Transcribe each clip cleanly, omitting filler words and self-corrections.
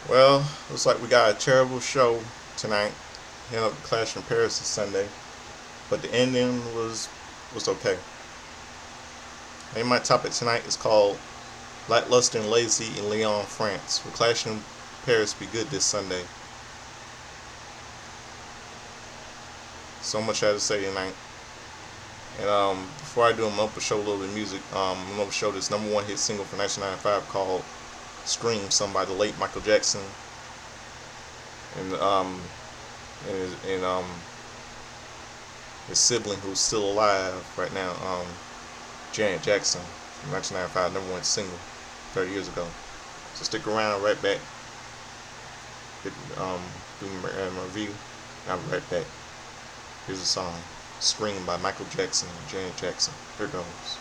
Well, looks like we got a terrible show tonight. Ended up Clash in Paris this Sunday, but the ending was okay. And my topic tonight is called Lackluster and Lazy in Lyon, France. Will Clash in Paris be good this Sunday? So much I had to say tonight. And before I do, I'm gonna show a little bit of music. I'm gonna show this number one hit single for 1995 called "Scream," sung by the late Michael Jackson, and his sibling who's still alive right now, Janet Jackson, from 1995, number one single, 30 years ago. So stick around, right back. Um, do my review. And I'll be right back. Here's a song, "Scream" by Michael Jackson and Janet Jackson. Here goes.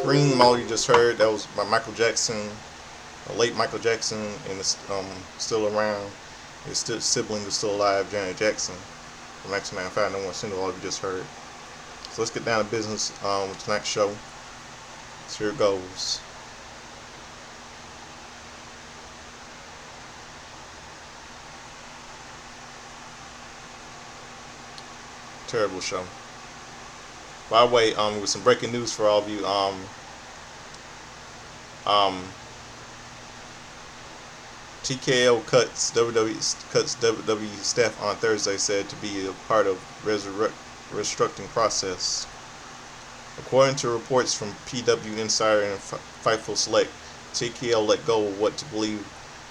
Scream, all you just heard, that was by Michael Jackson, the late Michael Jackson, and it's still around. His sibling is still alive, Janet Jackson, from 1995. No one single, all you just heard. So let's get down to business with tonight's show. So here it goes. Terrible show. By the way, with some breaking news for all of you, TKO cuts WWE staff on Thursday, said to be a part of restructuring process. According to reports from PW Insider and Fightful Select, TKO let go of what to believe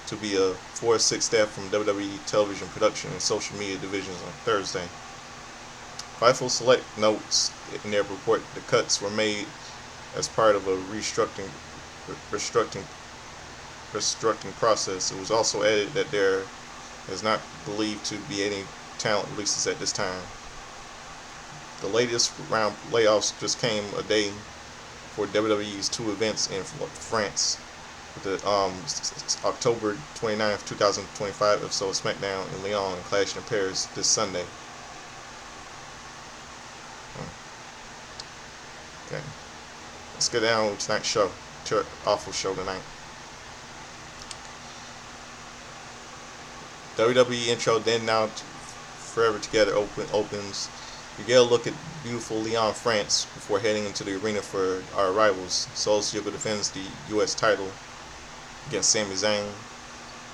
to be a 4 or 6 staff from WWE television production and social media divisions on Thursday. Fightful Select notes in their report the cuts were made as part of a restructuring process. It was also added that there is not believed to be any talent releases at this time. The latest round layoffs just came a day for WWE's 2 events in France, with the October 29th, 2025 episode of Smackdown in Lyons and Clash in Paris this Sunday. Okay, let's get down with tonight's show. Awful show tonight. WWE intro, then now Forever Together opens. You get a look at beautiful Lyon, France, before heading into the arena for our rivals. Soul Silver defends the U.S. title against Sami Zayn.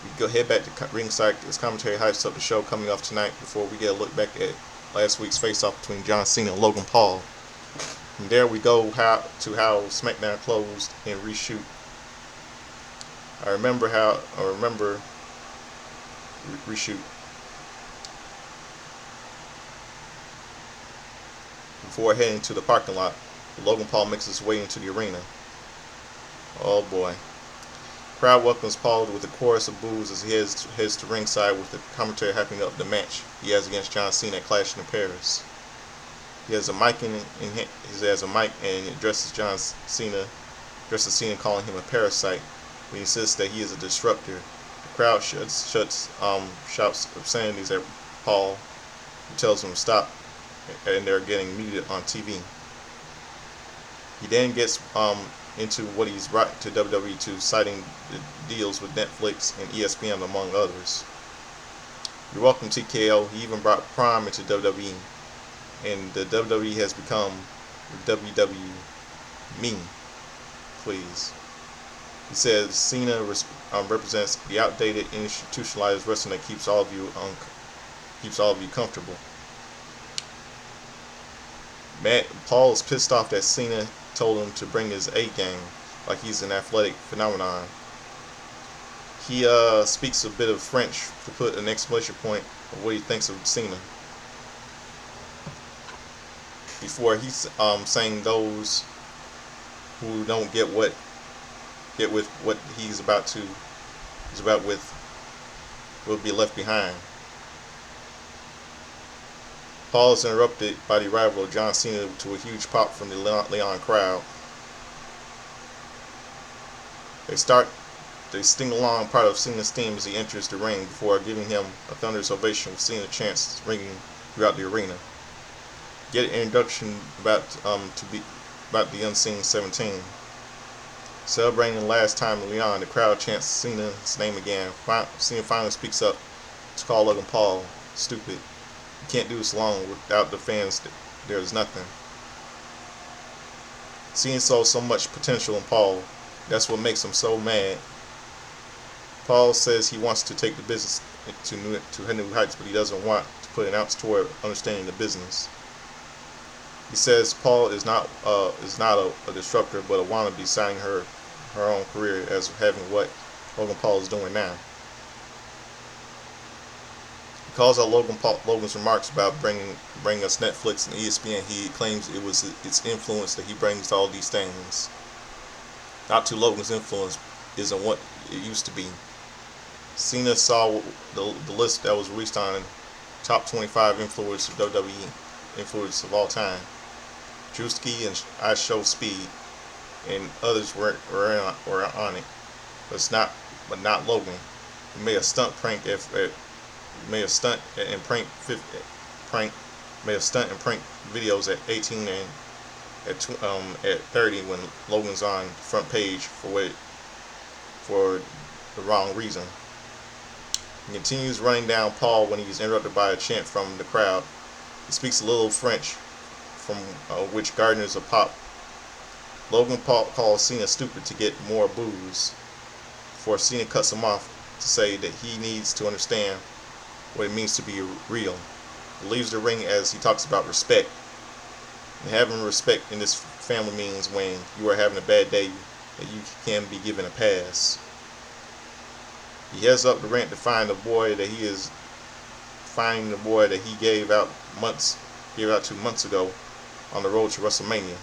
We go head back to ringside as commentary hypes up the show coming off tonight before we get a look back at last week's face-off between John Cena and Logan Paul. From there we go how SmackDown closed and reshoot. Reshoot. Before heading to the parking lot, Logan Paul makes his way into the arena. Oh boy. Crowd welcomes Paul with a chorus of boos as he heads to ringside with the commentary hyping up the match he has against John Cena at Clash in Paris. He has a mic and addresses Cena, calling him a parasite. He insists that he is a disruptor. The crowd shouts obscenities at Paul, who tells him to stop, and they're getting muted on TV. He then gets into what he's brought to WWE to, citing the deals with Netflix and ESPN among others. You're welcome, TKO. He even brought Prime into WWE, and the WWE has become WWE me, please. He says Cena represents the outdated, institutionalized wrestling that keeps all of you comfortable. Paul is pissed off that Cena told him to bring his A game, like he's an athletic phenomenon. He speaks a bit of French to put an exclamation point of what he thinks of Cena. Before he's saying those who don't get with what he's about with will be left behind. Paul is interrupted by the arrival of John Cena to a huge pop from the Lyon crowd. They sting along part of Cena's theme as he enters the ring before giving him a thunderous ovation with Cena chants ringing throughout the arena. Get an introduction about the Unseen 17. Celebrating the last time in Lyon, the crowd chants Cena's name again. Cena finally speaks up to call Logan Paul stupid. You can't do this alone. Without the fans, there's nothing. Cena saw so much potential in Paul. That's what makes him so mad. Paul says he wants to take the business to new heights, but he doesn't want to put an ounce toward understanding the business. He says Paul is not a disruptor, but a wannabe, signing her own career as having what Logan Paul is doing now. He calls out Logan's remarks about bringing us Netflix and ESPN. He claims it was its influence that he brings to all these things. Not to Logan's influence isn't what it used to be. Cena saw the list that was released on top 25 influencers of WWE influencers of all time. Drewski and I Show Speed and others were on it, but not Logan. He made a stunt prank made a stunt and prank made a stunt and prank videos at 18 and at 30 when Logan's on the front page for the wrong reason. He continues running down Paul when he is interrupted by a chant from the crowd. He speaks a little French, from which Gardner's a pop. Logan Paul calls Cena stupid to get more boos, before Cena cuts him off to say that he needs to understand what it means to be real. He leaves the ring as he talks about respect. And having respect in this family means when you are having a bad day that you can be given a pass. He heads up the ramp to find the boy that he gave out 2 months ago on the road to WrestleMania.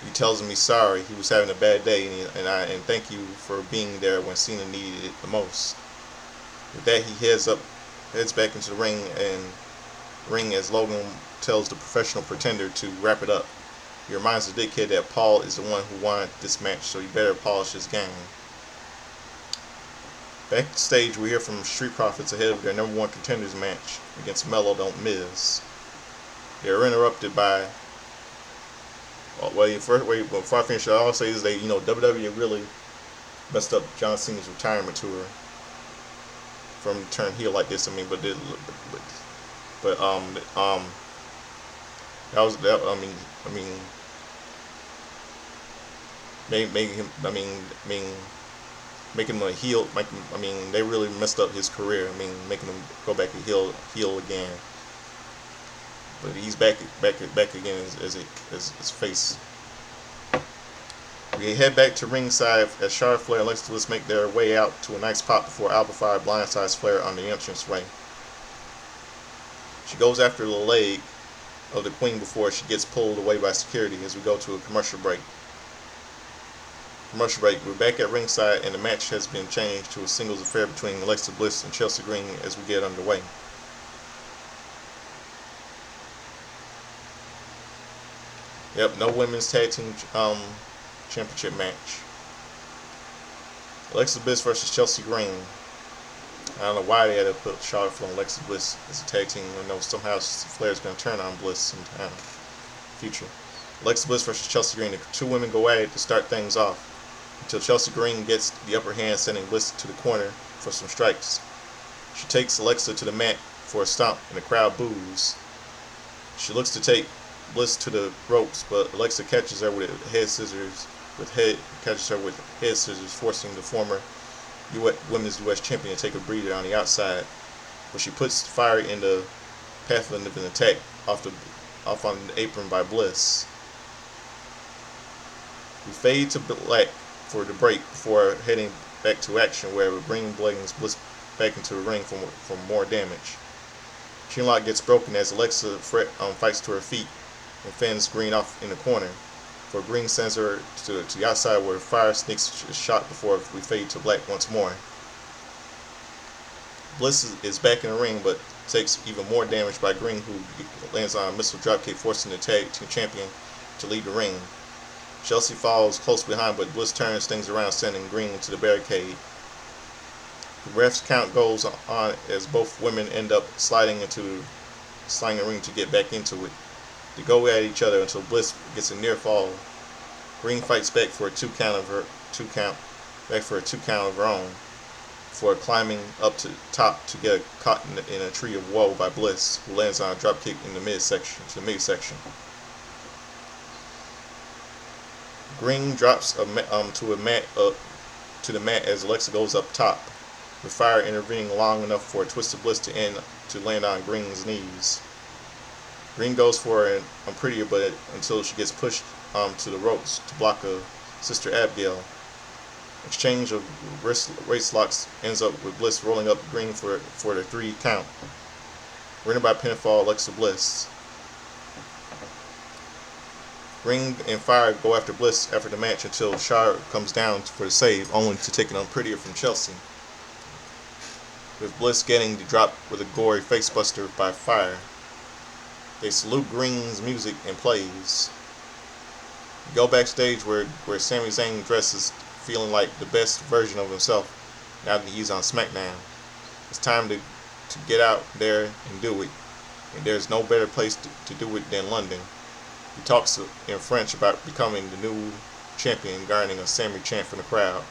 He tells him he's sorry, he was having a bad day, and thank you for being there when Cena needed it the most. With that, he heads back into the ring as Logan tells the professional pretender to wrap it up. He reminds the dickhead that Paul is the one who won this match, so he better polish his game. Backstage, we hear from Street Profits ahead of their #1 contenders match against Mello Don't Miz. They are interrupted by. Before I finish, I'll say is WWE really messed up John Cena's retirement tour from turn heel like this. I mean, but that was that. Making him a heel. They really messed up his career. Making him go back to heel again. But he's back again as face. We head back to ringside as Charlotte Flair and Alexa Bliss make their way out to a nice pop before Alba Fire blindsides Flair on the entranceway. She goes after the leg of the Queen before she gets pulled away by security as we go to a commercial break. We're back at ringside and the match has been changed to a singles affair between Alexa Bliss and Chelsea Green as we get underway. Yep, no women's tag team championship match. Alexa Bliss versus Chelsea Green. I don't know why they had to put Charlotte Flair and Alexa Bliss as a tag team. I know somehow Flair's going to turn on Bliss sometime in the future. Alexa Bliss versus Chelsea Green. The two women go at it to start things off until Chelsea Green gets the upper hand, sending Bliss to the corner for some strikes. She takes Alexa to the mat for a stomp and the crowd boos. She looks to take Bliss to the ropes, but Alexa catches her with head scissors, forcing the former Women's U.S. champion to take a breather on the outside. But she puts fire in the path of an attack off on the apron by Bliss. We fade to black for the break before heading back to action, where Green brings Bliss back into the ring for more damage. Chinlock gets broken as Alexa fights to her feet and fends Green off in the corner. For Green sends her to the outside where Fire sneaks a shot before we fade to black once more. Bliss is back in the ring but takes even more damage by Green, who lands on a missile dropkick, forcing the tag team champion to leave the ring. Chelsea falls close behind, but Bliss turns things around, sending Green into the barricade. The ref's count goes on as both women end up sliding the ring to get back into it. They go at each other until Bliss gets a near fall. Green fights back for a two count of her own, before climbing up to the top to get caught in a tree of woe by Bliss, who lands on a dropkick in the midsection. Green drops to the mat as Alexa goes up top, with Fire intervening long enough for a twisted Bliss to land on Green's knees. Green goes for an unprettier, but until she gets pushed to the ropes to block a Sister Abigail. Exchange of waist locks ends up with Bliss rolling up Green for the 3 count. Winner by pinfall, Alexa Bliss. Green and Fire go after Bliss after the match until Charlotte comes down for the save, only to take an unprettier from Chelsea, with Bliss getting the drop with a gory facebuster by Fire. They salute Green's music and plays. Go backstage where Sami Zayn dresses feeling like the best version of himself now that he's on Smackdown. It's time to get out there and do it. And there's no better place to do it than London. He talks in French about becoming the new champion, garnering a Sami chant from the crowd.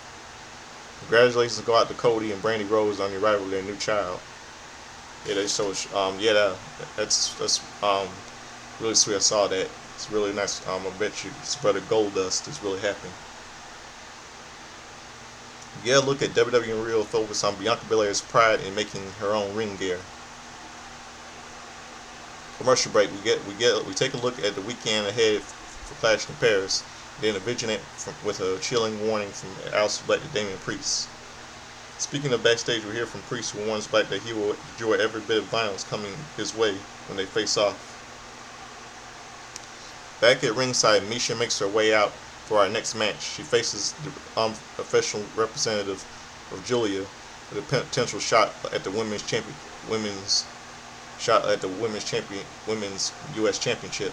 Congratulations go out to Cody and Brandy Rose on the arrival of their new child. Yeah, they show. That's really sweet. I saw that. It's really nice. I bet you his brother Goldust is really happy. Yeah, look at WWE Real focus on Bianca Belair's pride in making her own ring gear. Commercial break. We take a look at the weekend ahead for Clash in Paris. Then a vignette with a chilling warning from Aleister Black to Damian Priest. Speaking of backstage, we hear from Priest who warns Black that he will enjoy every bit of violence coming his way when they face off. Back at ringside, Misha makes her way out for our next match. She faces the official representative of Julia with a potential shot at the women's U.S. Championship.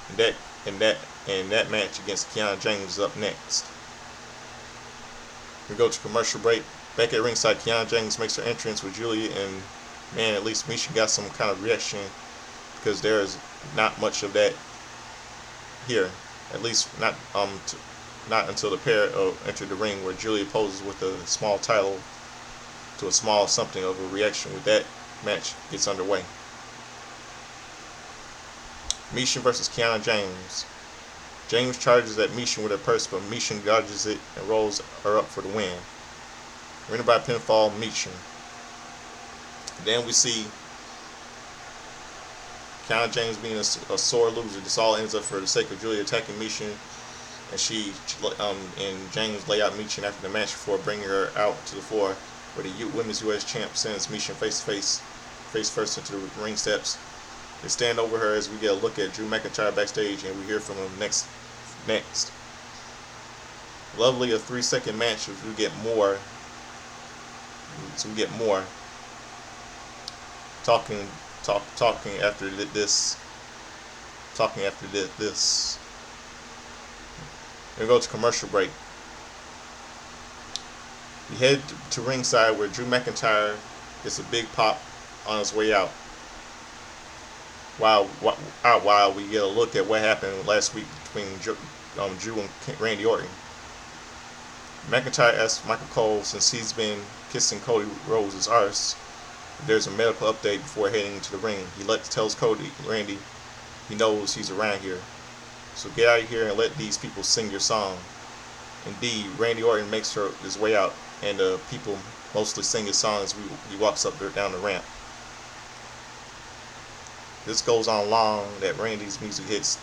And that match against Kiana James is up next. We go to commercial break. Back at ringside, Kiana James makes her entrance with Julia, and man, at least Misha got some kind of reaction because there is not much of that here. At least not until the pair enter the ring, where Julia poses with a small title to a small something of a reaction. With that, match gets underway. Misha versus Kiana James. James charges at Misha with her purse, but Misha dodges it and rolls her up for the win. Winner by pinfall, Misha. Then we see Kiana James being a sore loser. This all ends up for the sake of Julia attacking Misha, and James lay out Misha after the match before bringing her out to the floor, where the Women's U.S. Champ sends Misha face first into the ring steps. They stand over her as we get a look at Drew McIntyre backstage, and we hear from him next. Lovely, a 3-second match. If we get more, talking after this. We go to commercial break. We head to ringside where Drew McIntyre gets a big pop on his way out. While we get a look at what happened last week between Drew and Randy Orton. McIntyre asks Michael Cole, since he's been kissing Cody Rhodes' arse, if there's a medical update before heading to the ring. He tells Randy he knows he's around here. So get out of here and let these people sing your song. Indeed, Randy Orton makes his way out, and people mostly sing his song as he walks down the ramp. This goes on long that Randy's music hits,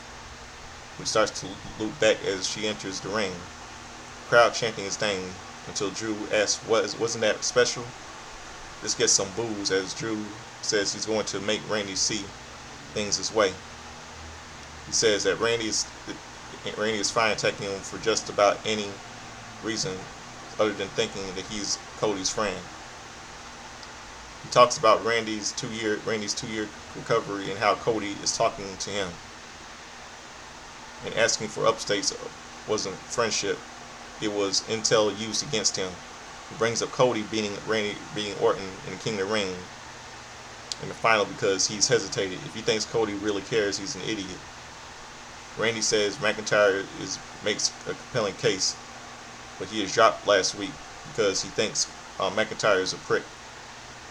which starts to loop back as she enters the ring. Crowd chanting his name until Drew asks, wasn't that special? This gets some boos as Drew says he's going to make Randy see things his way. He says that Randy is fine attacking him for just about any reason other than thinking that he's Cody's friend. He talks about Randy's two-year recovery and how Cody is talking to him. And asking for upstates wasn't friendship, it was intel used against him. He brings up Cody beating Orton in the King of the Ring in the final because he's hesitated. If he thinks Cody really cares, he's an idiot. Randy says McIntyre makes a compelling case, but he is dropped last week because he thinks McIntyre is a prick.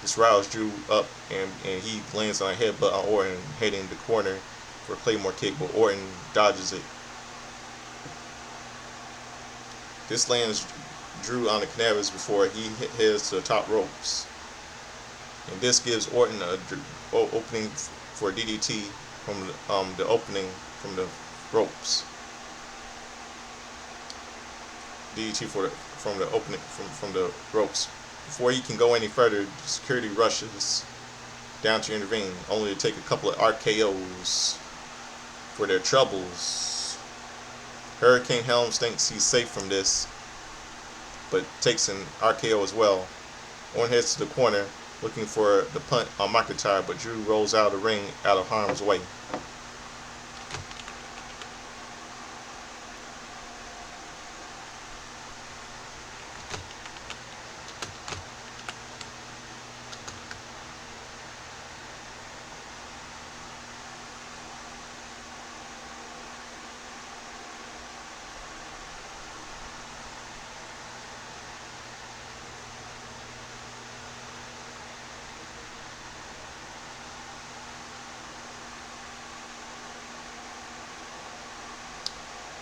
This riles Drew up, and he lands on a headbutt on Orton, heading the corner for a Claymore kick, but Orton dodges it. This lands Drew on the canvas before he heads to the top ropes. And this gives Orton an opening for a DDT from the opening from the ropes. DDT from the opening from the ropes. Before he can go any further, security rushes down to intervene, only to take a couple of RKOs for their troubles. Hurricane Helms thinks he's safe from this, but takes an RKO as well. Orton heads to the corner, looking for the punt on McIntyre, but Drew rolls out of the ring out of harm's way.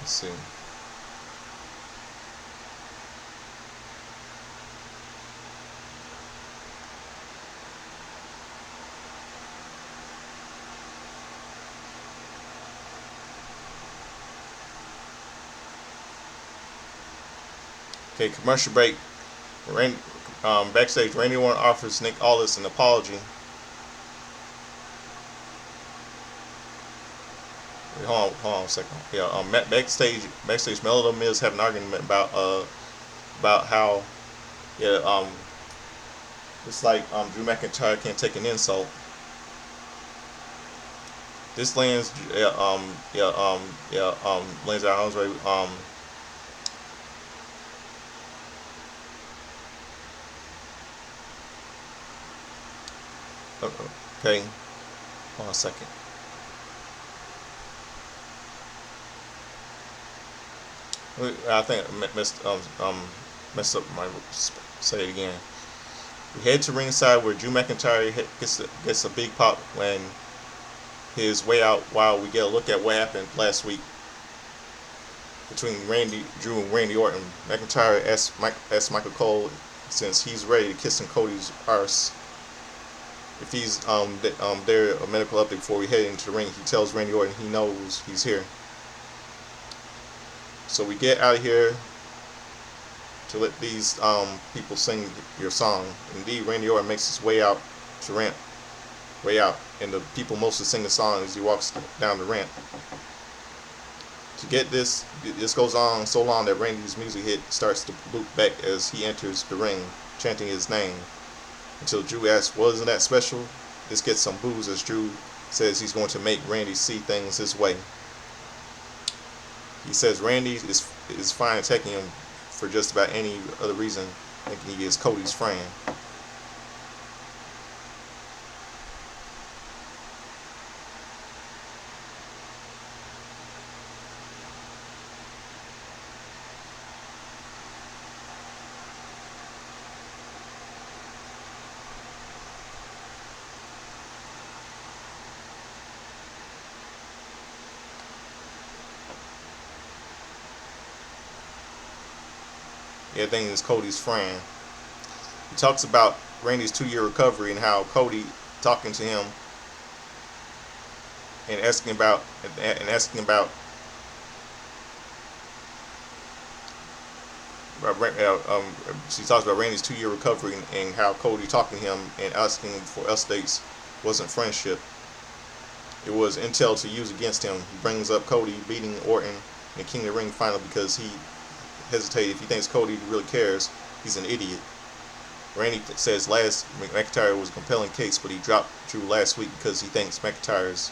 see. Okay, commercial break. Backstage, Randy Orton offers Nick Aldis an apology. Hold on a second. Yeah, backstage, Mello and Miz have an argument about how it's like Drew McIntyre can't take an insult. This lands lands out Andre okay. Hold on a second. I think I messed up my say it again. We head to ringside where Drew McIntyre gets a big pop when his way out. While we get a look at what happened last week between Drew and Randy Orton. McIntyre asks Michael Cole since he's ready to kiss Cody's arse if he's there a medical update before we head into the ring. He tells Randy Orton he knows he's here. So we get out of here to let these people sing your song. Indeed, Randy Orton makes his way out to ramp, and the people mostly sing the song as he walks down the ramp. To get this goes on so long that Randy's music hit starts to loop back as he enters the ring, chanting his name, until Drew asks, "Wasn't that special?" This gets some boos as Drew says he's going to make Randy see things his way. He says Randy is fine attacking him for just about any other reason, thinking he is Cody's friend. Everything is Cody's friend. He talks about Randy's 2-year recovery and how Cody talking to him and asking about she talks about Randy's 2-year recovery and how Cody talking to him and asking for updates wasn't friendship. It was intel to use against him. He brings up Cody beating Orton in King of the Ring final because he hesitated. If he thinks Cody really cares, he's an idiot. Randy says McIntyre was a compelling case, but he dropped Drew last week because he thinks McIntyre's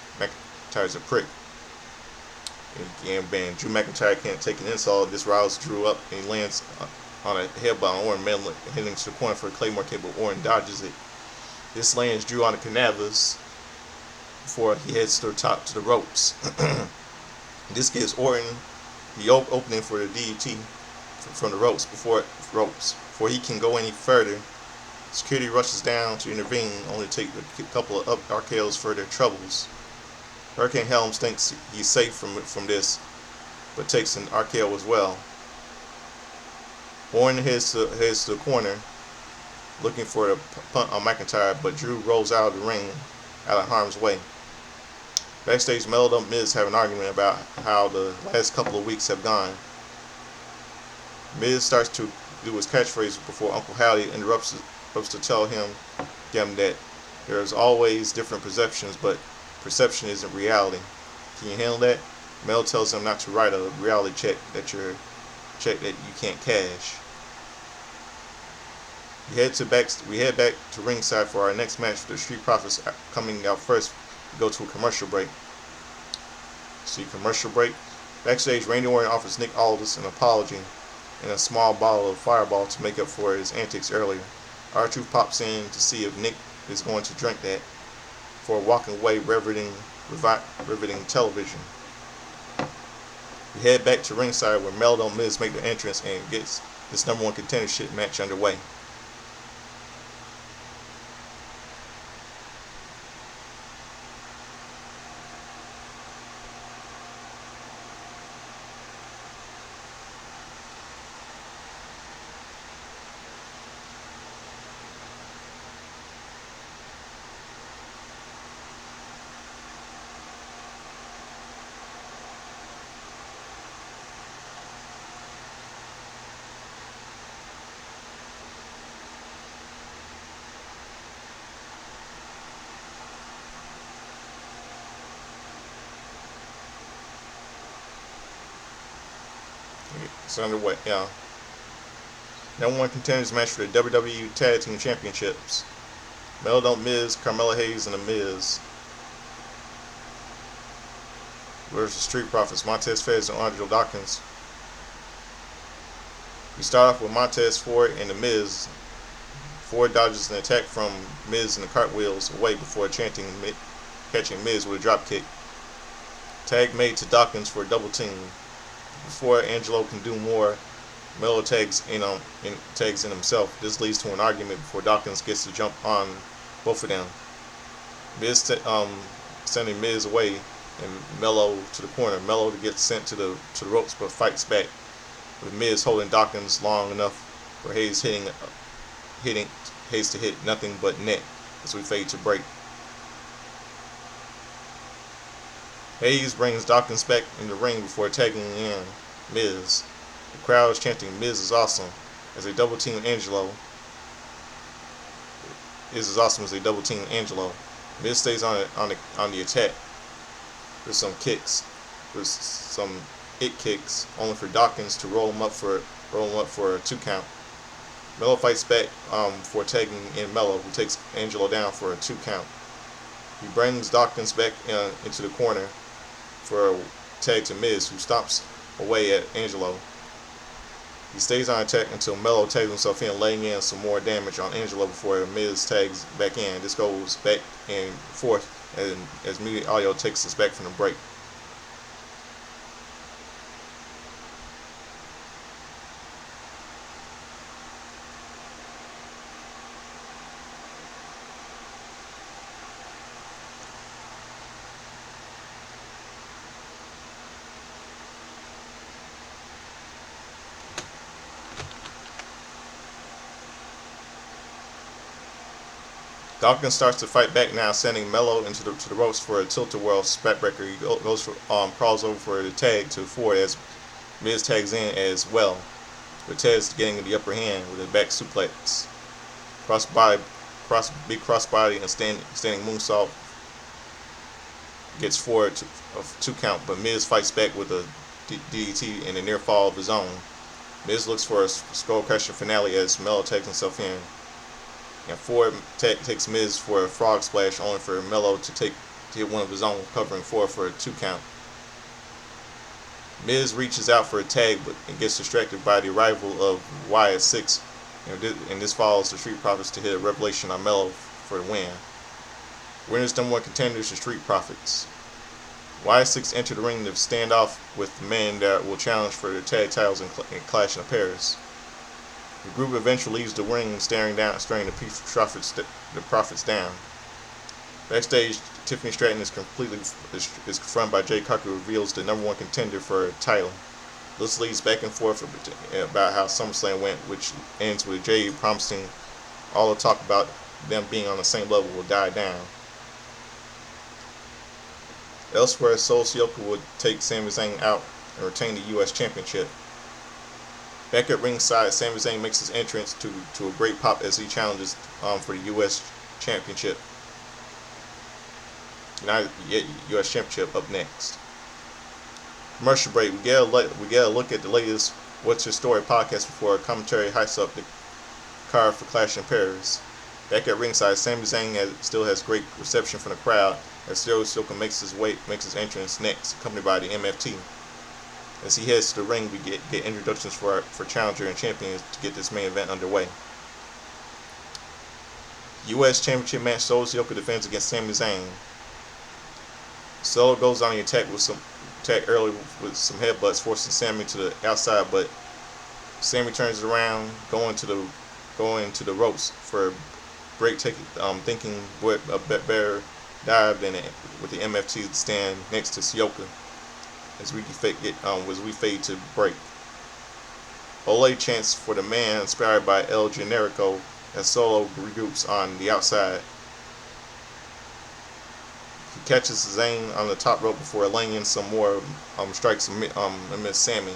a prick. And Drew McIntyre can't take an insult. This riles Drew up and he lands on a headbutt on Orton, heading to the corner for a Claymore kick, but Orton dodges it. This lands Drew on the canavas before he heads to the top to the ropes. This gives Orton the opening for the DDT from the ropes before he can go any further. Security rushes down to intervene, only to take a couple of RKOs for their troubles. Hurricane Helms thinks he's safe from this, but takes an RKO as well. Orton heads to the corner, looking for a punt on McIntyre, but Drew rolls out of the ring, out of harm's way. Backstage, Mello and Miz have an argument about how the last couple of weeks have gone. Miz starts to do his catchphrase before Uncle Howdy interrupts to tell him that there's always different perceptions, but perception isn't reality. Can you handle that? Mel tells him not to write a reality check that you can't cash. We head back to ringside for our next match. The Street Profits coming out first. We go to a commercial break. See commercial break. Backstage, Randy Orton offers Nick Aldis an apology and a small bottle of Fireball to make up for his antics earlier. R-Truth pops in to see if Nick is going to drink that before walking away, riveting television. We head back to ringside where Mello and Miz make their entrance and gets this #1 contendership match underway. It's underway. Yeah. Number one contenders match for the WWE Tag Team Championships. Melo Don't Miz, Carmella Hayes, and The Miz versus Street Profits, Montez Fez and Andre Dawkins. We start off with Montez Ford and The Miz. Ford dodges an attack from Miz and the cartwheels away before catching Miz with a dropkick. Tag made to Dawkins for a double team. Before Angelo can do more, Melo tags in himself. This leads to an argument before Dawkins gets to jump on both of them. Miz sending Miz away and Melo to the corner. Melo gets sent to the ropes but fights back, with Miz holding Dawkins long enough for Hayes to hit nothing but net as we fade to break. Hayes brings Dawkins back in the ring before tagging in Miz. The crowd is chanting Miz is awesome as they double team Angelo. Miz is awesome as they double team Angelo. Miz stays on the attack with some hit kicks, only for Dawkins to roll him up for a 2 count. Melo fights back for tagging in Melo, who takes Angelo down for a 2 count. He brings Dawkins back into the corner for a tag to Miz, who stomps away at Angelo. He stays on attack until Melo tags himself in, laying in some more damage on Angelo before Miz tags back in. This goes back and forth as Media Audio takes us back from the break. Dawkins starts to fight back now, sending Melo into the ropes for a tilt-a-whirl spatbreaker. He crawls over for the tag to Ford as Miz tags in as well, with Tez getting the upper hand with a back suplex, big crossbody and standing moonsault gets Ford to a 2 count, but Miz fights back with a DDT and a near fall of his own. Miz looks for a skull crusher finale as Melo tags himself in. And Ford takes Miz for a frog splash, only for Melo to hit one of his own, covering Ford for a 2 count. Miz reaches out for a tag, but gets distracted by the arrival of YS6, and this follows the Street Profits to hit a revelation on Melo for the win. Winners number one contenders, the Street Profits. YS6 enter the ring to stand off with the men that will challenge for the tag titles in Clash in Paris. The group eventually leaves the ring, staring the Profits down. Backstage, Tiffany Stratton is confronted by Jay Cocker, who reveals the number one contender for a title. This leads back and forth about how SummerSlam went, which ends with Jay promising all the talk about them being on the same level will die down. Elsewhere, Sol Sikoa would take Sami Zayn out and retain the U.S. Championship. Back at ringside, Sami Zayn makes his entrance to a great pop as he challenges for the U.S. Championship. U.S. Championship up next. Commercial break. We get a look at the latest What's Your Story podcast before a commentary hypes up the card for Clash in Paris. Back at ringside, Sami Zayn still has great reception from the crowd as Sol Sikoa makes his entrance next, accompanied by the MFT. As he heads to the ring, we get introductions for challenger and champions to get this main event underway. U.S. Championship match: Sol Sikoa defends against Sami Zayn. Solo goes on the attack early with some headbutts, forcing Sami to the outside, but Sami turns it around, going to the ropes for a break, thinking what a better dive than with the MFT stand next to Sikoa. As we fade to break. Ole chants for the man inspired by El Generico as Solo regroups on the outside. He catches Zayn on the top rope before laying in some more strikes amidst Sami.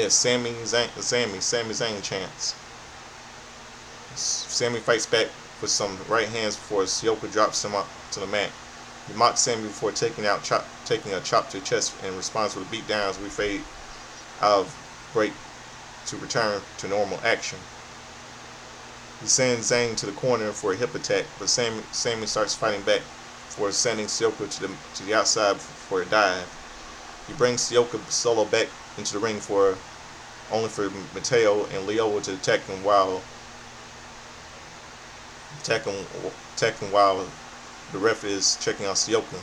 Sami Zayn chants. Sami fights back with some right hands before Sikoa drops him up to the mat. He mocks Sami before taking a chop to the chest and responds with a beat down as we fade out of break to return to normal action. He sends Zayn to the corner for a hip attack, but Sami starts fighting back for sending Sioka to the outside for a dive. He brings Sioka Solo back into the ring only for Mateo and Leo to attacking while the ref is checking on Sioka.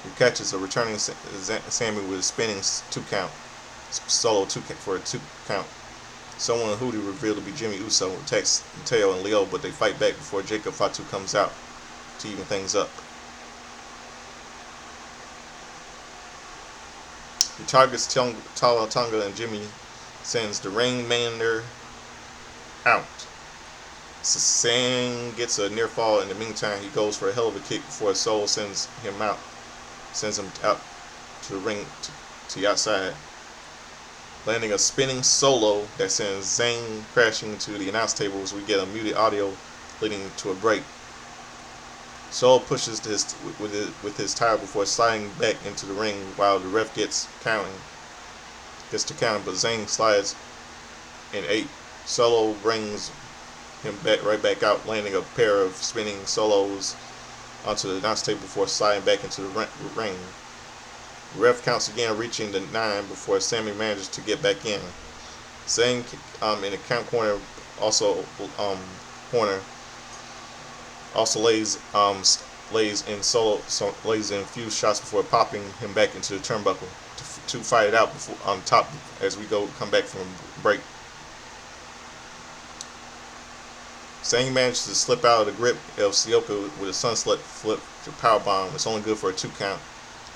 He catches a returning Sami with a spinning 2 count, solo for a 2 count. Someone Hootie revealed to be Jimmy Uso attacks Mateo and Leo, but they fight back before Jacob Fatu comes out to even things up. He targets Tala Tonga and Jimmy sends the Rainmaker out. Sang gets a near fall. In the meantime, he goes for a hell of a kick before Solo sends him out to the ring to the outside, landing a spinning solo that sends Zayn crashing into the announce table as we get a muted audio leading to a break. Solo pushes with his tire before sliding back into the ring while the ref gets to counting, but Zayn slides in 8. Solo brings him right back out, landing a pair of spinning solos onto the announce table before sliding back into the ring. The ref counts again, reaching the 9 before Sami manages to get back in. Zayn in the count corner also lays in a few shots before popping him back into the turnbuckle to fight it out on top as we come back from break. Zayn manages to slip out of the grip of Sioka with a sunset flip to powerbomb. It's only good for a 2 count.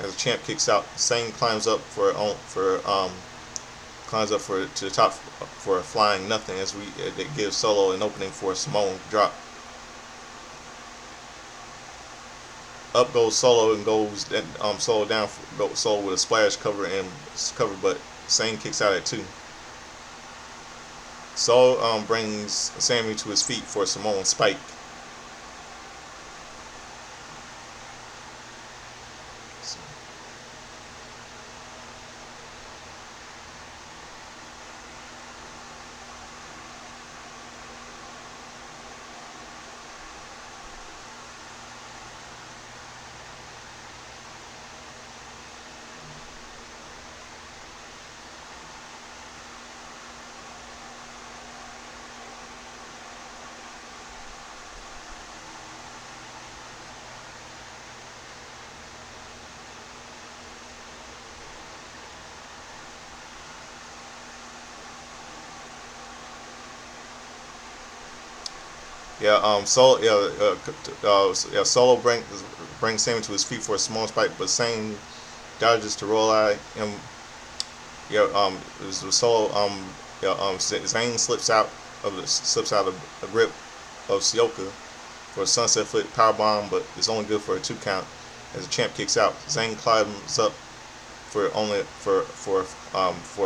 As the champ kicks out, Zayn climbs up to the top for a flying nothing as it gives Solo an opening for a Samoan drop. Up goes Solo and goes Solo down Solo with a splash cover, but Zayn kicks out at 2. Solo brings Sami to his feet for a Samoan spike. Solo brings Sami to his feet for a small spike, but Zayn dodges to roll out him. Zayn slips out of the grip of Sioka for a sunset flip powerbomb, but it's only good for a 2 count. As the champ kicks out, Zayn climbs up for a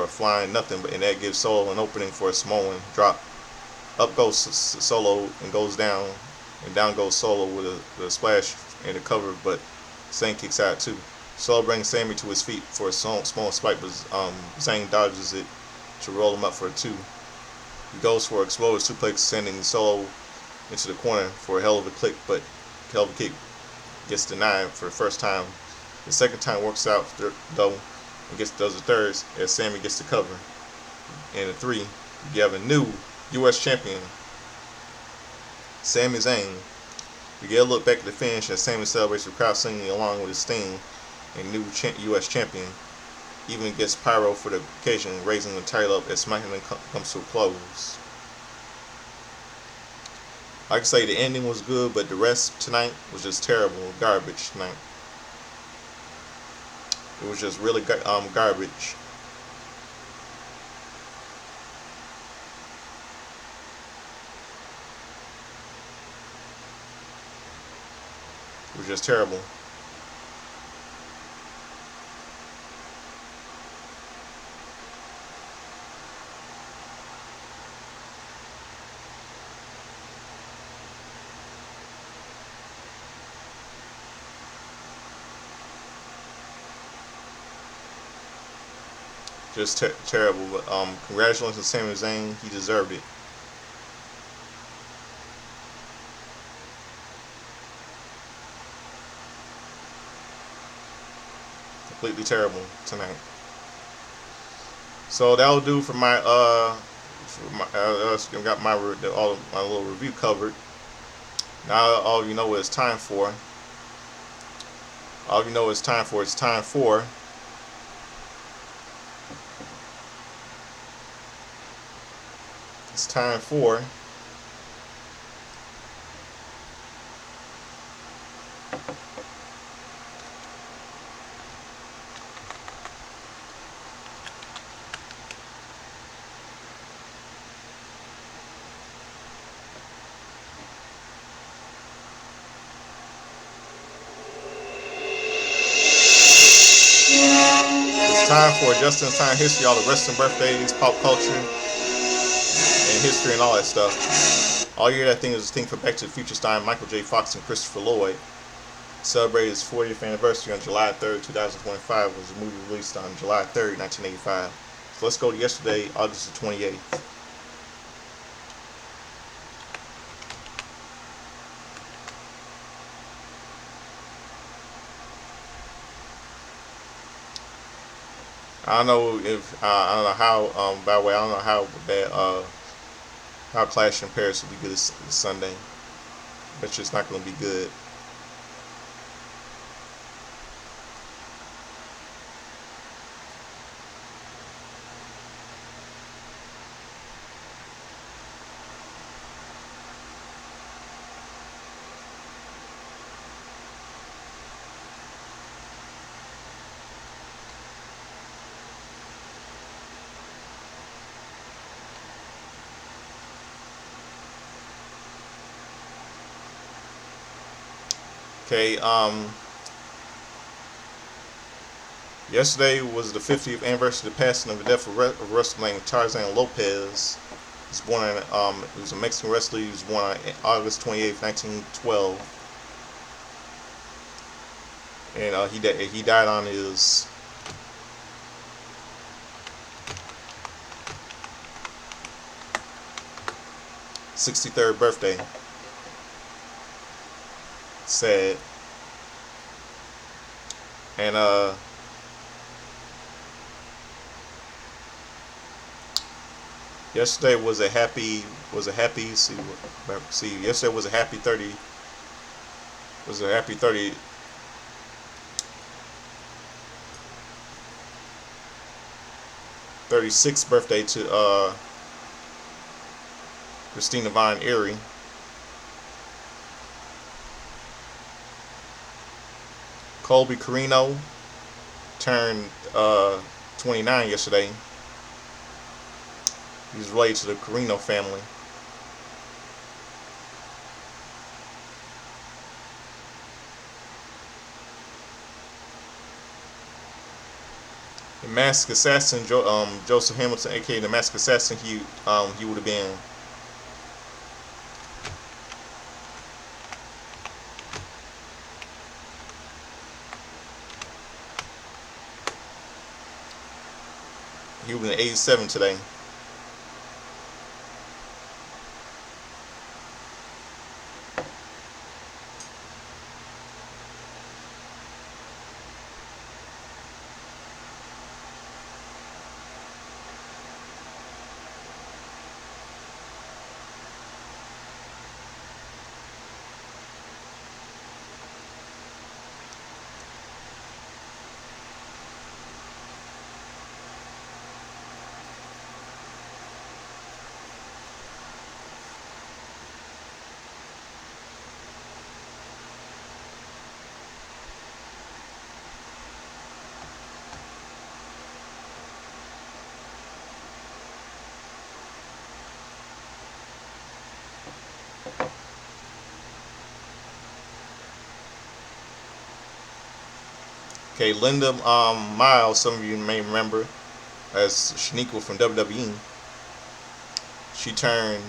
flying nothing, and that gives Solo an opening for a Samoan drop. Up goes Solo and goes down, and down goes Solo with a splash and a cover, but Zayn kicks out too. Solo brings Sami to his feet for a small spike, but Zayn dodges it to roll him up for a 2. He goes for an explosive suplex, sending Solo into the corner for a hell of a kick, but hell of a kick gets denied for the first time. The second time works out though, and does the third as Sami gets the cover. And the 3, you have a new U.S. champion, Sami Zayn. We get a look back at the finish as Sami celebrates the crowd singing along with his theme, and new U.S. champion. Even gets pyro for the occasion, raising the title up as Smackdown comes to a close. Like I say, the ending was good, but the rest tonight was just terrible, garbage tonight. It was just really garbage. It was just terrible. just terrible. But congratulations to Sami Zayn. He deserved it. Completely terrible tonight. So that'll do for my got my all my little review covered. Now all you know what it's time for. All you know it's time for. It's time for. It's time for. It's time for just in time history, all the wrestling birthdays, pop culture, and history and all that stuff. All year that thing is a thing for Back to the Future starring Michael J. Fox and Christopher Lloyd. Celebrated its 40th anniversary on July 3rd, 2025. Was a movie released on July 3rd, 1985. So let's go to yesterday, August the 28th. I don't know if I don't know how. By the way, I don't know how bad how Clash in Paris will be good this Sunday. Bet you it's not going to be good. Okay. Yesterday was the 50th anniversary of the passing of the death of wrestler named Tarzan Lopez. He was born in, he was a Mexican wrestler. He was born on August 28th, 1912. And he died on his 63rd birthday. Sad. And yesterday was a happy yesterday was a happy 30 was a happy 36th birthday to Christina Von Eerie. Colby Carino turned 29 yesterday. He's related to the Carino family. The Masked Assassin, Joseph Hamilton, aka the Masked Assassin, he would have been he would have been 87 today. Okay, Linda Miles, some of you may remember as Shaniqua from WWE. She turned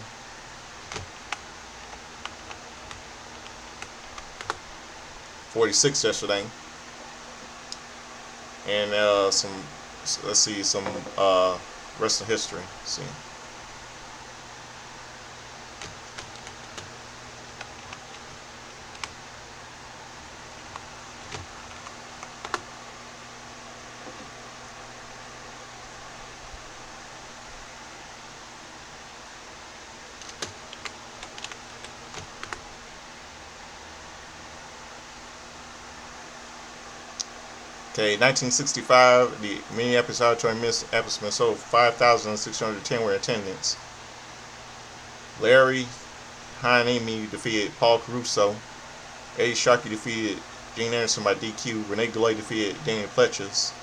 46 yesterday, and let's see some wrestling history. Let's see. Okay, 1965, the Minneapolis Auditorium Minneapolis sold 5,610 were in attendance. Larry Heineme defeated Paul Caruso. Eddie Sharkey defeated Gene Anderson by DQ. Renee DeLay defeated Daniel Pletchers.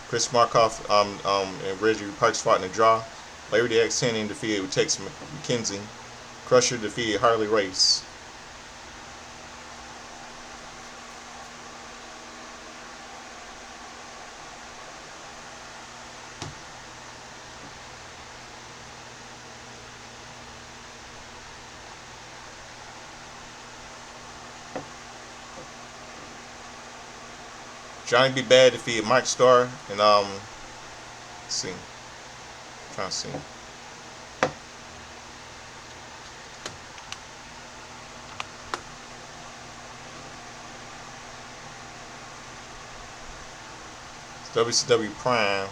Chris Markoff and Reggie Parks fought in a draw. Larry the X-10 defeated Tex McKenzie. Crusher defeated Harley Race. Johnny B. Bad defeated Mike Starr and let's see. I'm trying to see. It's WCW Prime.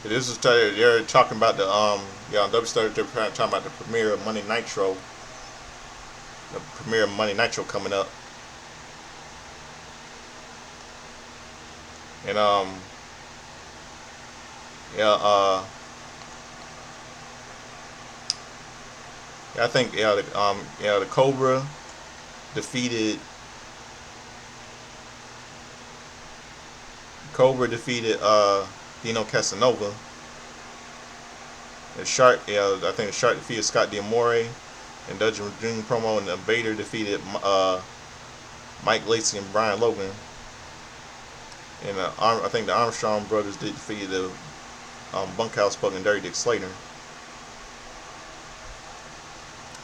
This is they're talking about the WCW they're talking about the premiere of Monday Nitro. The premiere of Monday Nitro coming up. And I think the Cobra defeated Dino Casanova. The Shark, I think the Shark defeated Scott D'Amore. And Dungeon Dream promo, and the Vader defeated Mike Lacey and Brian Logan. And I think the Armstrong brothers did defeat the Bunkhouse Buck and Dirty Dick Slater.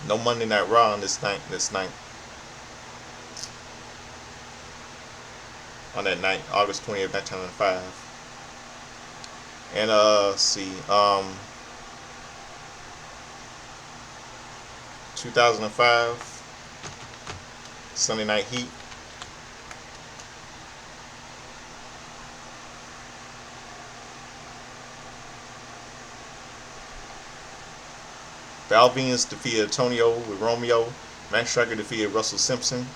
No Monday Night Raw on this night. On that night, August 20th, 1995. And let's see. 2005 Sunday Night Heat. Val Venis defeated Antonio with Romeo. Max Striker defeated Russell Simpson.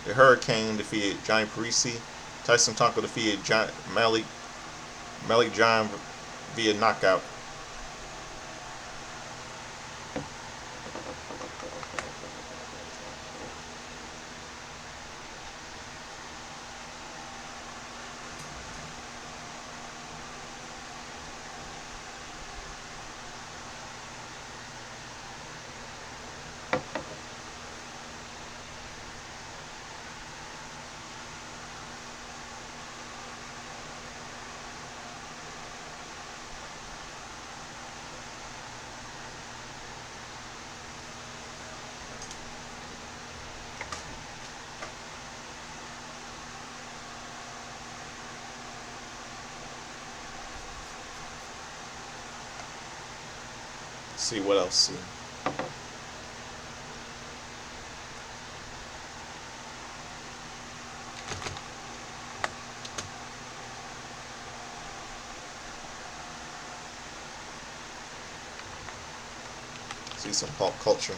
The Hurricane defeated Johnny Parisi. Tyson Tonko defeated Malik John via knockout. See what else. See some pop culture.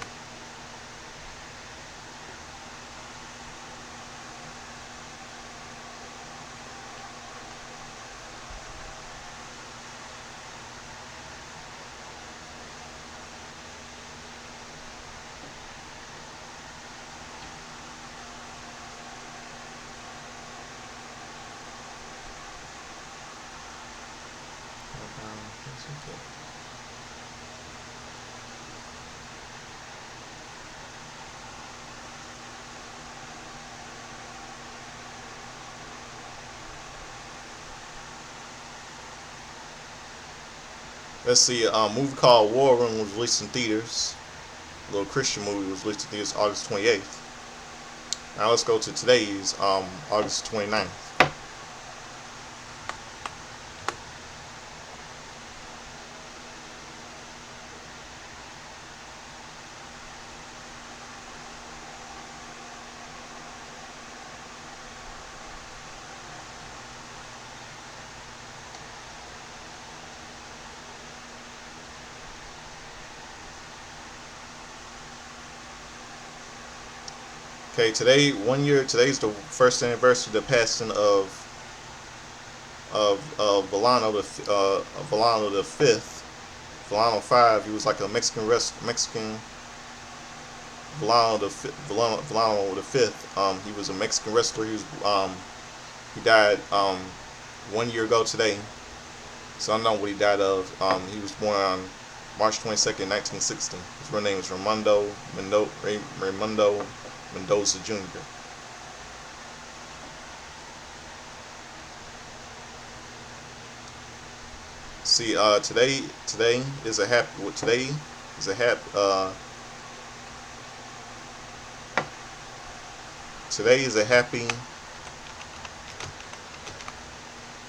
Let's see, a movie called War Room was released in theaters. A little Christian movie was released in theaters August 28th. Now let's go to today's August 29th. Okay, today 1 year. Today's the first anniversary of the passing of Villano the fifth. Villano five. He was like a Mexican Villano the fifth. He was a Mexican wrestler. He died 1 year ago today. So I don't know what he died of. He was born on March 22nd, 1960. His real name is Raimundo Mendoza Jr. See, today is a happy. Today is a happy. Today is a happy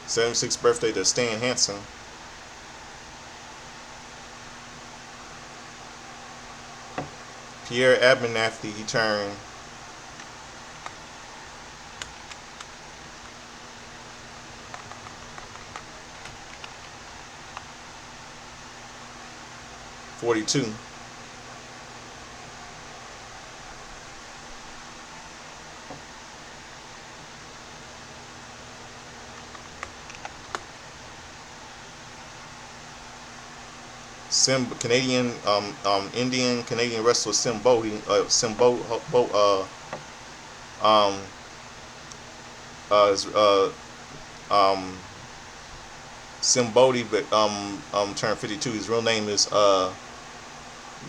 76th birthday to Stan Hansen. Pierre Abernathy, he turned 42. Indian Canadian wrestler um, is, Simbodi, but turned 52. His real name is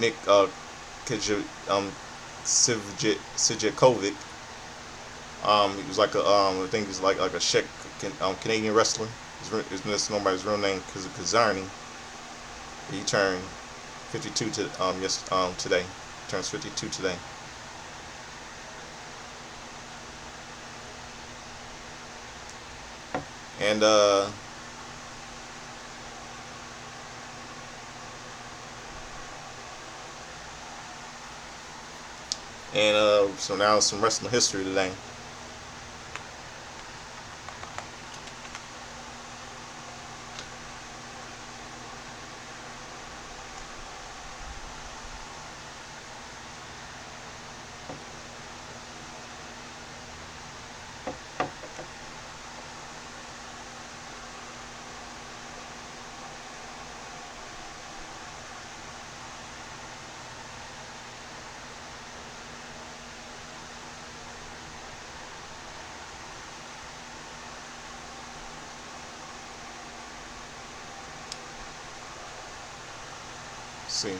Nick Sijakovic. He was like I think he's like a Czech Canadian wrestler. His known by his real name Kazarny. He turned 52 today. He turns 52 today. And so now some wrestling history today. See.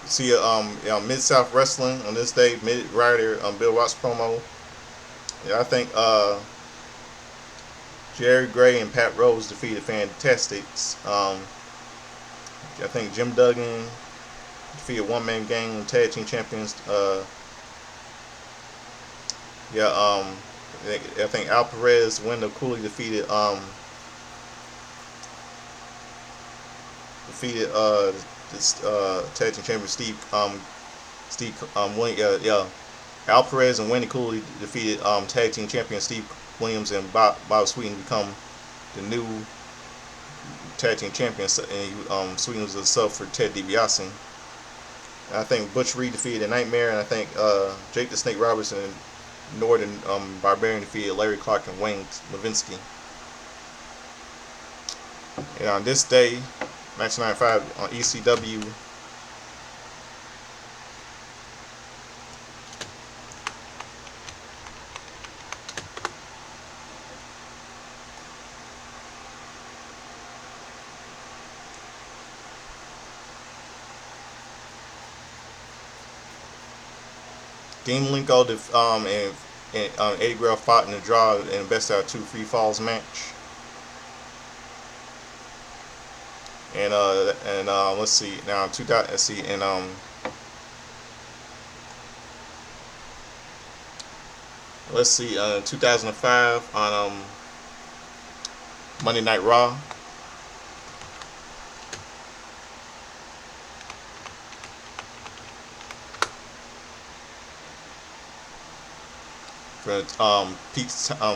See, Mid South Wrestling on this day, Mid Rider, Bill Watts promo. Yeah, I think Jerry Gray and Pat Rose defeated Fantastics. I think Jim Duggan defeated One Man Gang Tag Team Champions. Yeah, I think Al Perez, Wendell Cooley defeated this tag team champion Al Perez and Wendy Cooley defeated tag team champion Steve Williams and Bob Sweeten to become the new tag team champions. And Sweeten was a sub for Ted DiBiase. And I think Butch Reed defeated the Nightmare, and I think Jake the Snake Robertson and Northern Barbarian defeated Larry Clark and Wayne Levinsky. And on this day, 1995, on ECW, Dean Malenko and Eddie Guerrero fought in the draw in the best out of two free falls match. And let's see now 2000. Let's see and let's see 2005 on Monday Night Raw. For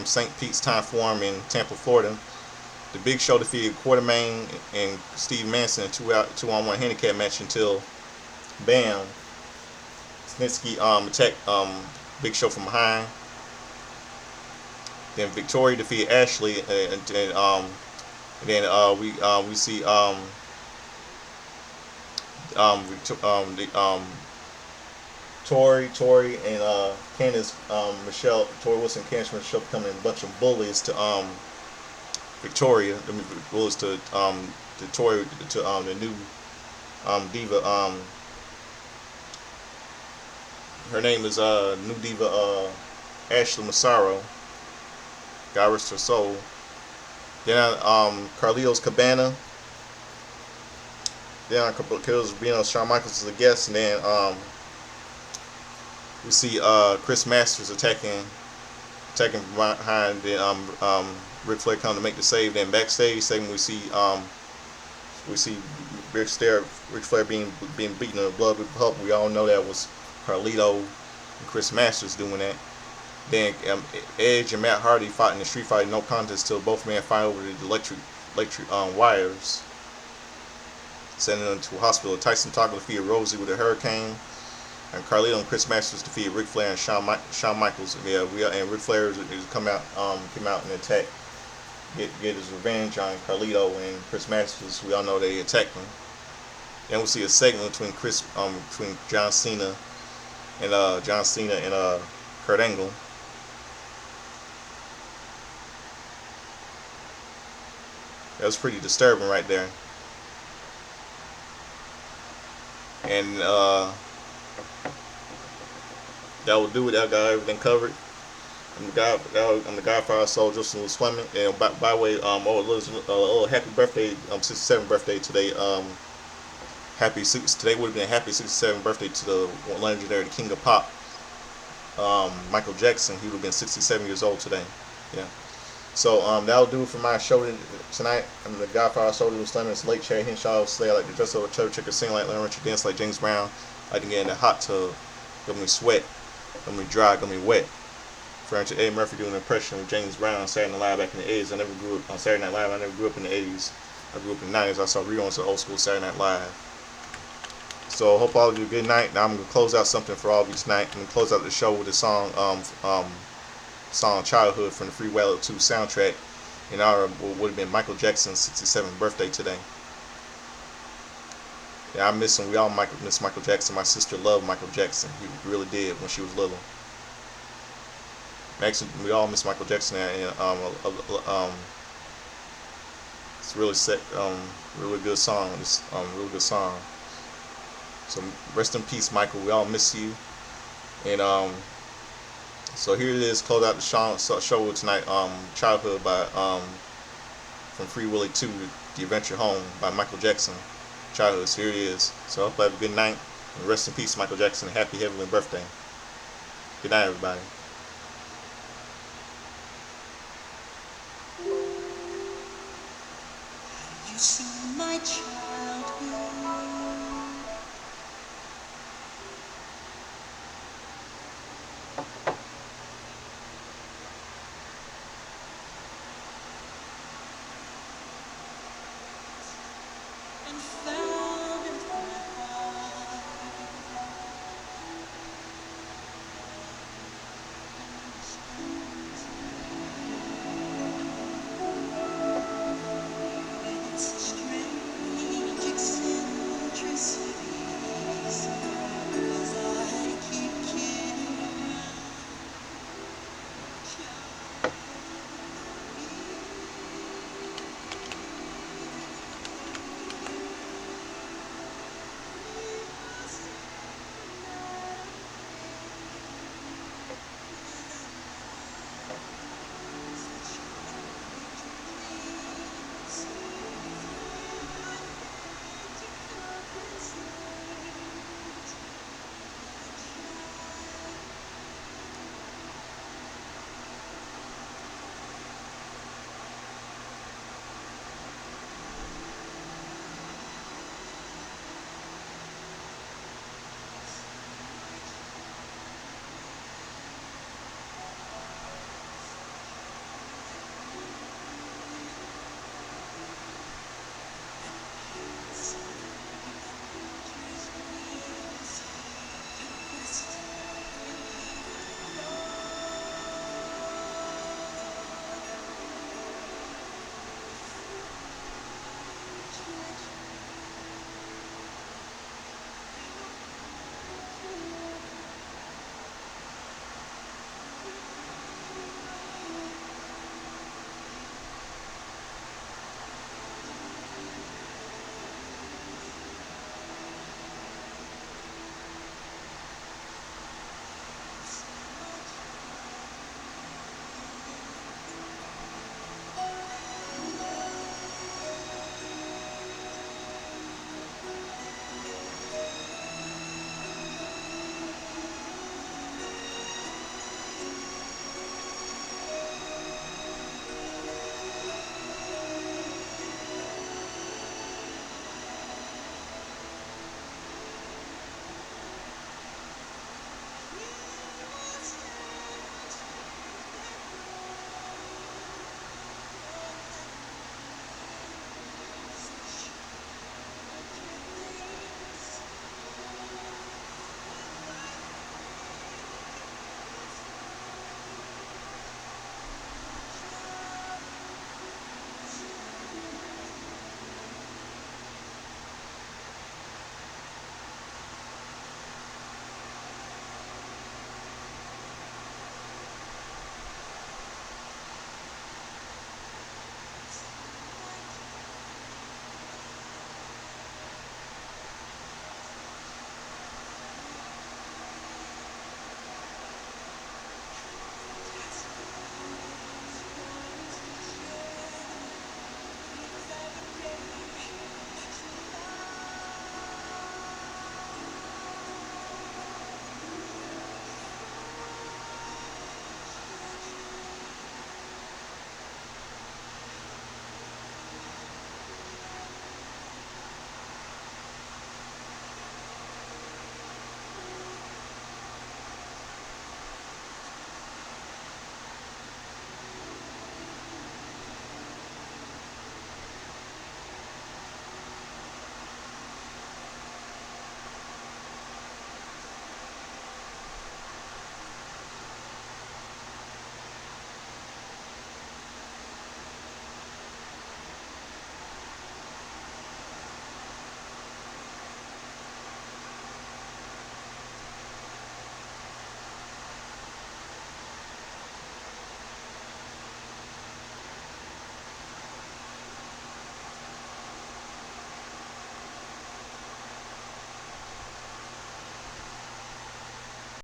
St. Pete's Time Forum in Tampa, Florida. The Big Show defeated Quartermain and Steve Manson in a 2-on-1 handicap match until Bam Snitsky attacked Big Show from behind. Then Victoria defeated Ashley, and then we see Tori and Candice Michelle, Tori Wilson, Candice Michelle becoming a bunch of bullies to Victoria. I mean, bullies to Tori, to the new diva. Her name is new diva Ashley Massaro. God rest her soul. Then Carlito's Cabana. Then Carlito's being Shawn Michaels as a guest, and then we see Chris Masters attacking from behind. Then Ric Flair coming to make the save. Then backstage segment we see Ric Flair being beaten in the blood with the Hulk. We all know that was Carlito and Chris Masters doing that. Then Edge and Matt Hardy fought in the street fight, no contest, till both men fight over the electric wires, sending them to a hospital. Tyson Tucker defeated Rosie with a hurricane, and Carlito and Chris Masters defeated Ric Flair and Shawn Michaels. Yeah, and Ric Flair is came out and attack, get his revenge on Carlito and Chris Masters. We all know they attacked him. Then we see a segment between John Cena and Kurt Angle. That was pretty disturbing right there. And that will do it. That got everything covered. I'm the Godfather Soul, Justin Lewis Fleming. And by the way, a little happy birthday, 67th birthday today. Today would have been a happy 67th birthday to the legendary King of Pop, Michael Jackson. He would have been 67 years old today. Yeah. So that'll do it for my show tonight. I'm the Godfather Soul, Lewis Fleming. It's late Chad Henshaw. Slay. I like to dress up with Cheddar Chicken, sing like Lionel Richard, dance like James Brown. I like to get in the hot tub. Got me sweat. Got me dry. Got me wet. Referring to Eddie Murphy doing an impression of James Brown on Saturday Night Live back in the 80s. I never grew up on Saturday Night Live. I never grew up in the 80s. I grew up in the 90s. I saw reruns of old school Saturday Night Live. So I hope all of you a good night. Now I'm going to close out something for all of you tonight. I'm going to close out the show with a song Childhood from the Free Willy 2 soundtrack in honor of what would have been Michael Jackson's 67th birthday today. Yeah, I miss him. We all miss Michael Jackson. My sister loved Michael Jackson. He really did when she was little. Actually, we all miss Michael Jackson, and it's really good song. It's really good song. So rest in peace, Michael. We all miss you. And so here it is. Close out the show tonight. Childhood by from Free Willy 2, The Adventure Home by Michael Jackson. Childhood. So here it is. So I hope you have a good night. And rest in peace, Michael Jackson. Happy heavenly birthday. Good night, everybody. You see my childhood, and